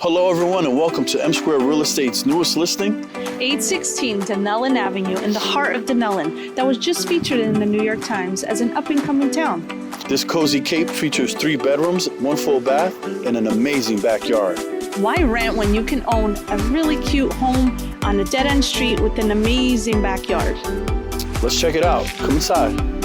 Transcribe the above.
Hello everyone and welcome to M Square Real Estate's newest listing. 816 Dunellen Avenue in the heart of Dunellen that was just featured in the New York Times as an up-and-coming town. This cozy cape features 3 bedrooms, 1 full bath, and an amazing backyard. Why rent when you can own a really cute home on a dead-end street with an amazing backyard? Let's check it out. Come inside.